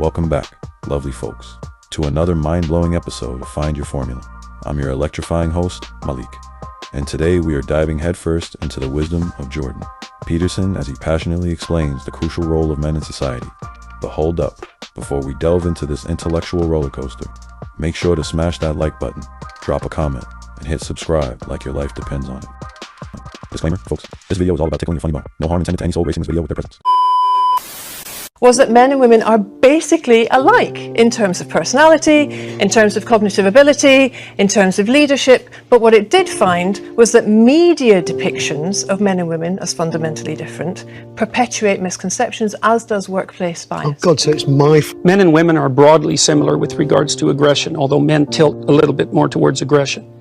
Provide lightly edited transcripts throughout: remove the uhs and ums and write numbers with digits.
Welcome back, lovely folks, to another mind-blowing episode of Find Your Formula. I'm your electrifying host, Malik, and today we are diving headfirst into the wisdom of Jordan Peterson as he passionately explains the crucial role of men in society. But hold up, before we delve into this intellectual roller coaster, make sure to smash that like button, drop a comment, and hit subscribe like your life depends on it. Disclaimer, folks, this video is all about tickling your funny bone. No harm intended to any soul gracing this video with their presence. Was that men and women are basically alike in terms of personality, in terms of cognitive ability, in terms of leadership. But what it did find was that media depictions of men and women as fundamentally different perpetuate misconceptions, as does workplace bias. Oh God, so it's Men and women are broadly similar with regards to aggression, although men tilt a little bit more towards aggression.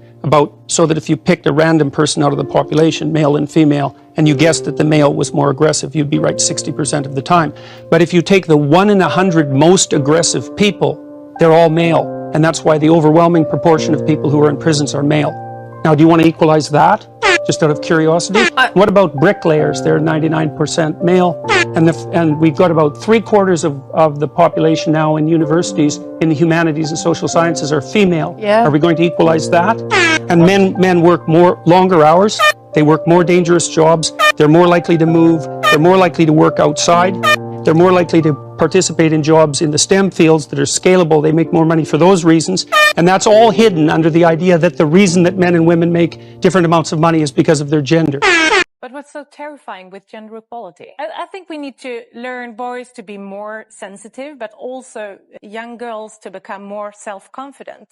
So that if you picked a random person out of the population, male and female, and you guessed that the male was more aggressive, you'd be right 60% of the time. But if you take the 1 in 100 most aggressive people, they're all male. And that's why the overwhelming proportion of people who are in prisons are male. Now, do you want to equalize that? Just out of curiosity? What about bricklayers? They're 99% male. And we've got about 3/4 of the population now in universities in the humanities and social sciences are female. Yeah. Are we going to equalize that? And men work longer hours. They work more dangerous jobs. They're more likely to move. They're more likely to work outside. They're more likely to participate in jobs in the STEM fields that are scalable. They make more money for those reasons. And that's all hidden under the idea that the reason that men and women make different amounts of money is because of their gender. But what's so terrifying with gender equality? I think we need to learn boys to be more sensitive, but also young girls to become more self-confident.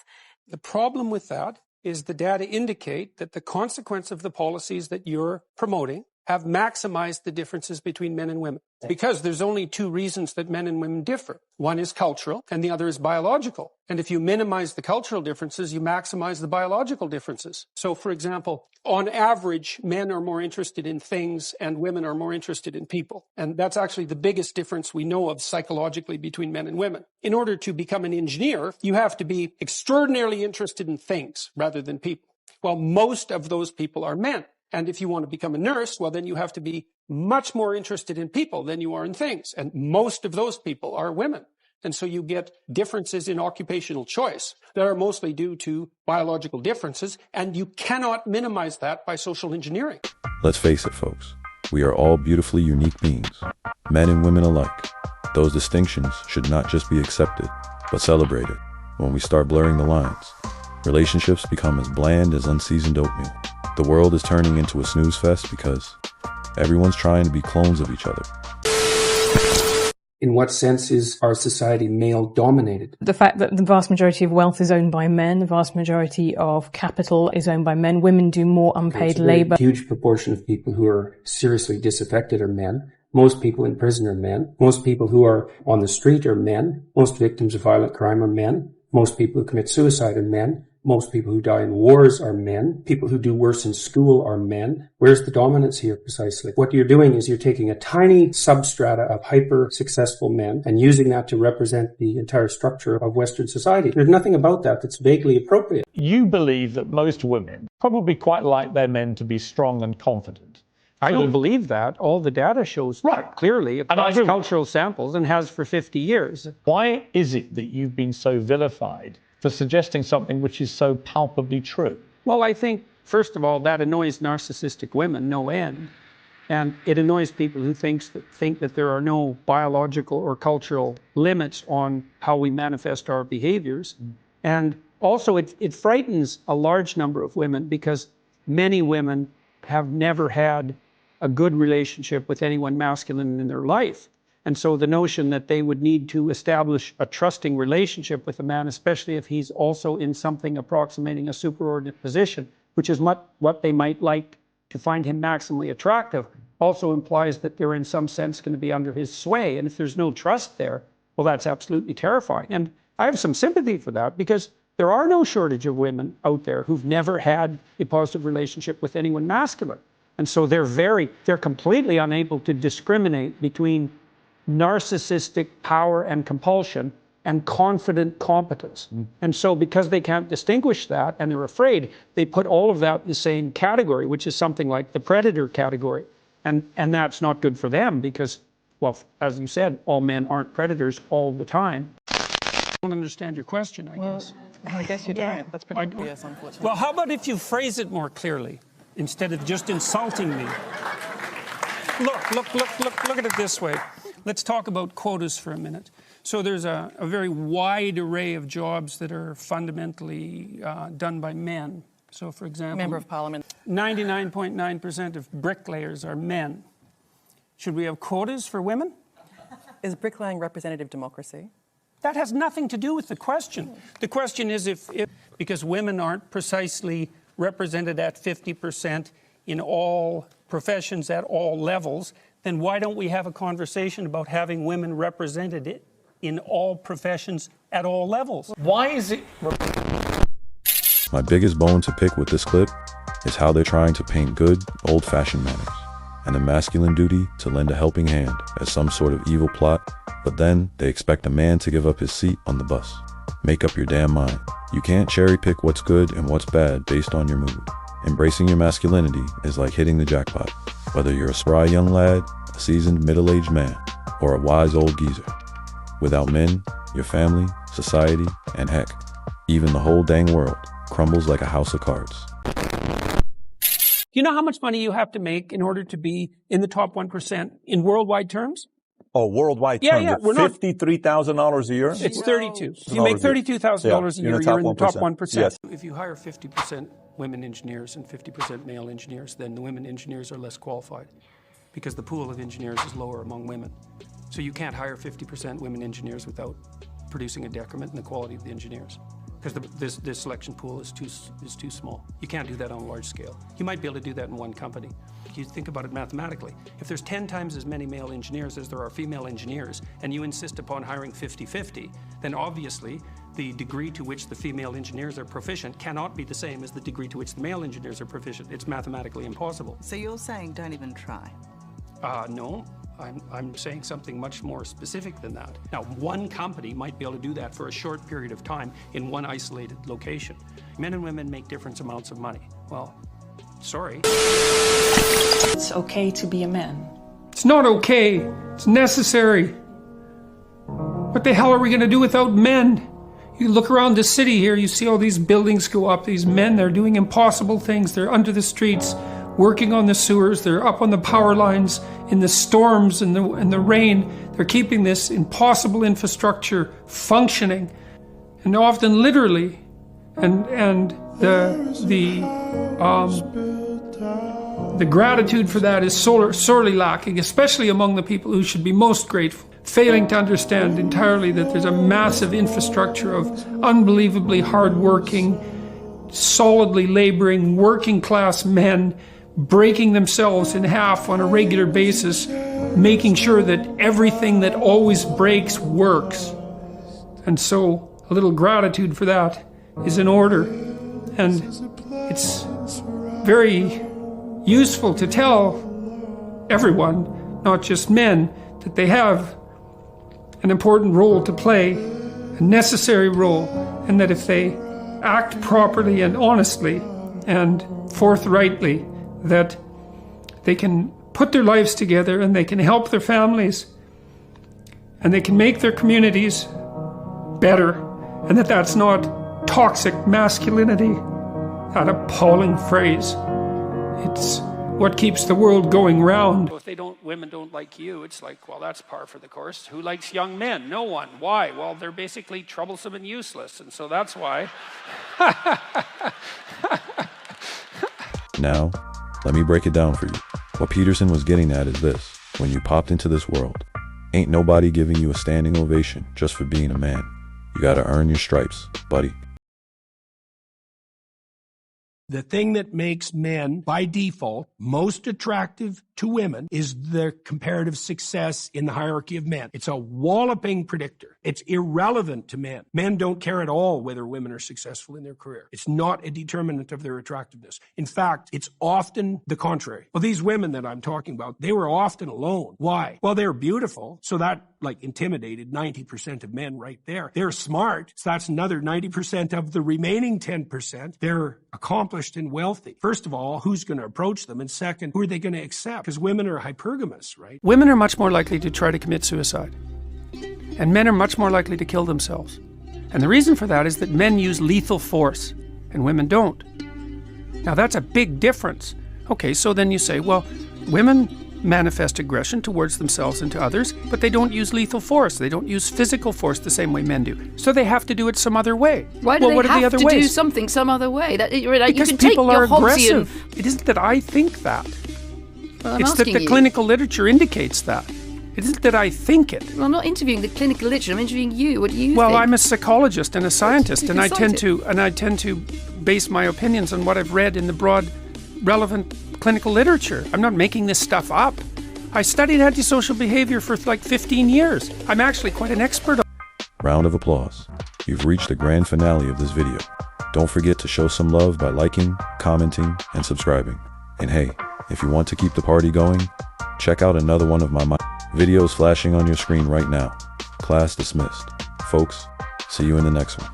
The problem with that is the data indicate that the consequence of the policies that you're promoting have maximized the differences between men and women. Because there's only two reasons that men and women differ. One is cultural and the other is biological. And if you minimize the cultural differences, you maximize the biological differences. So, for example, on average, men are more interested in things and women are more interested in people. And that's actually the biggest difference we know of psychologically between men and women. In order to become an engineer, you have to be extraordinarily interested in things rather than people. Well, most of those people are men. And if you want to become a nurse, well, then you have to be much more interested in people than you are in things. And most of those people are women. And so you get differences in occupational choice that are mostly due to biological differences. And you cannot minimize that by social engineering. Let's face it, folks. We are all beautifully unique beings, men and women alike. Those distinctions should not just be accepted, but celebrated. When we start blurring the lines, relationships become as bland as unseasoned oatmeal. The world is turning into a snooze fest because everyone's trying to be clones of each other. In what sense is our society male-dominated? The fact that the vast majority of wealth is owned by men, the vast majority of capital is owned by men. Women do more unpaid labor. A huge proportion of people who are seriously disaffected are men. Most people in prison are men. Most people who are on the street are men. Most victims of violent crime are men. Most people who commit suicide are men. Most people who die in wars are men. People who do worse in school are men. Where's the dominance here precisely? What you're doing is you're taking a tiny substrata of hyper-successful men and using that to represent the entire structure of Western society. There's nothing about that that's vaguely appropriate. You believe that most women probably quite like their men to be strong and confident. I don't believe that. All the data shows clearly across cultural samples and has for 50 years. Why is it that you've been so vilified for suggesting something which is so palpably true? Well, I think, first of all, that annoys narcissistic women no end. And it annoys people who think that there are no biological or cultural limits on how we manifest our behaviors. And also, it frightens a large number of women because many women have never had a good relationship with anyone masculine in their life. And so the notion that they would need to establish a trusting relationship with a man, especially if he's also in something approximating a superordinate position, which is what they might like to find him maximally attractive, also implies that they're in some sense going to be under his sway. And if there's no trust there, well, that's absolutely terrifying. And I have some sympathy for that because there are no shortage of women out there who've never had a positive relationship with anyone masculine. And so they're completely unable to discriminate between narcissistic power and compulsion and confident competence. And so because they can't distinguish that and they're afraid, they put all of that in the same category, which is something like the predator category. And that's not good for them because well, as you said, all men aren't predators all the time. I don't understand your question, I guess. I guess you don't. That's pretty Yes, unfortunately. Well, how about if you phrase it more clearly instead of just insulting me? Look at it this way. Let's talk about quotas for a minute. So there's a very wide array of jobs that are fundamentally done by men. So, for example, Member of Parliament. 99.9% of bricklayers are men. Should we have quotas for women? Is bricklaying representative democracy? That has nothing to do with the question. The question is if because women aren't precisely represented at 50% in all professions at all levels, then why don't we have a conversation about having women represented in all professions at all levels? Why is it... My biggest bone to pick with this clip is how they're trying to paint good, old-fashioned manners and the masculine duty to lend a helping hand as some sort of evil plot, but then they expect a man to give up his seat on the bus. Make up your damn mind. You can't cherry pick what's good and what's bad based on your mood. Embracing your masculinity is like hitting the jackpot, whether you're a spry young lad, a seasoned middle-aged man, or a wise old geezer. Without men, your family, society, and heck, even the whole dang world crumbles like a house of cards. Do you know how much money you have to make in order to be in the top 1% in worldwide terms? Oh, worldwide terms. Yeah, we're not... $53,000 a year? It's 32. If you make $32,000 a year, you're in the top 1%. Yes. If you hire 50% women engineers and 50% male engineers, then the women engineers are less qualified because the pool of engineers is lower among women. So you can't hire 50% women engineers without producing a decrement in the quality of the engineers, because this selection pool is too small. You can't do that on a large scale. You might be able to do that in one company. You think about it mathematically. If there's 10 times as many male engineers as there are female engineers, and you insist upon hiring 50-50, then obviously the degree to which the female engineers are proficient cannot be the same as the degree to which the male engineers are proficient. It's mathematically impossible. So you're saying don't even try? No. I'm saying something much more specific than that. Now, one company might be able to do that for a short period of time in one isolated location. Men and women make different amounts of money. Well, sorry. It's okay to be a man. It's not okay. It's necessary. What the hell are we going to do without men? You look around the city here, you see all these buildings go up. These men, they're doing impossible things. They're under the streets, working on the sewers. They're up on the power lines in the storms and the rain. They're keeping this impossible infrastructure functioning, and often literally. And the gratitude for that is sorely lacking, especially among the people who should be most grateful, failing to understand entirely that there's a massive infrastructure of unbelievably hardworking, solidly laboring, working class men breaking themselves in half on a regular basis, making sure that everything that always breaks works. And so a little gratitude for that is in order. And it's very useful to tell everyone, not just men, that they have an important role to play, a necessary role, and that if they act properly and honestly and forthrightly, that they can put their lives together and they can help their families and they can make their communities better, and that's not toxic masculinity, that appalling phrase. It's what keeps the world going round. If women don't like you, it's like, well, that's par for the course. Who likes young men? No one. Why? Well, they're basically troublesome and useless, and so that's why. Now, let me break it down for you. What Peterson was getting at is this: when you popped into this world, ain't nobody giving you a standing ovation just for being a man. You gotta earn your stripes, buddy. The thing that makes men, by default, most attractive to women is their comparative success in the hierarchy of men. It's a walloping predictor. It's irrelevant to men. Men don't care at all whether women are successful in their career. It's not a determinant of their attractiveness. In fact, it's often the contrary. Well, these women that I'm talking about, they were often alone. Why? Well, they're beautiful, so that intimidated 90% of men right there. They're smart, so that's another 90% of the remaining 10%. They're accomplished and wealthy. First of all, who's going to approach them? And second, who are they going to accept? because women are hypergamous, right? Women are much more likely to try to commit suicide. And men are much more likely to kill themselves. And the reason for that is that men use lethal force and women don't. Now that's a big difference. Okay, so then you say, well, women manifest aggression towards themselves and to others, but they don't use lethal force. They don't use physical force the same way men do. So they have to do it some other way. Why do what they are the have other to ways? do something some other way? Because people are aggressive. It isn't that I think that. It's that the clinical literature indicates that. It isn't that I think it. Well, I'm not interviewing the clinical literature. I'm interviewing you. What do you think? Well, I'm a psychologist and a scientist, and I tend to base my opinions on what I've read in the broad, relevant clinical literature. I'm not making this stuff up. I studied antisocial behavior for like 15 years. I'm actually quite an expert. Round of applause. You've reached the grand finale of this video. Don't forget to show some love by liking, commenting, and subscribing. And hey, if you want to keep the party going, check out another one of my videos flashing on your screen right now. Class dismissed. Folks, see you in the next one.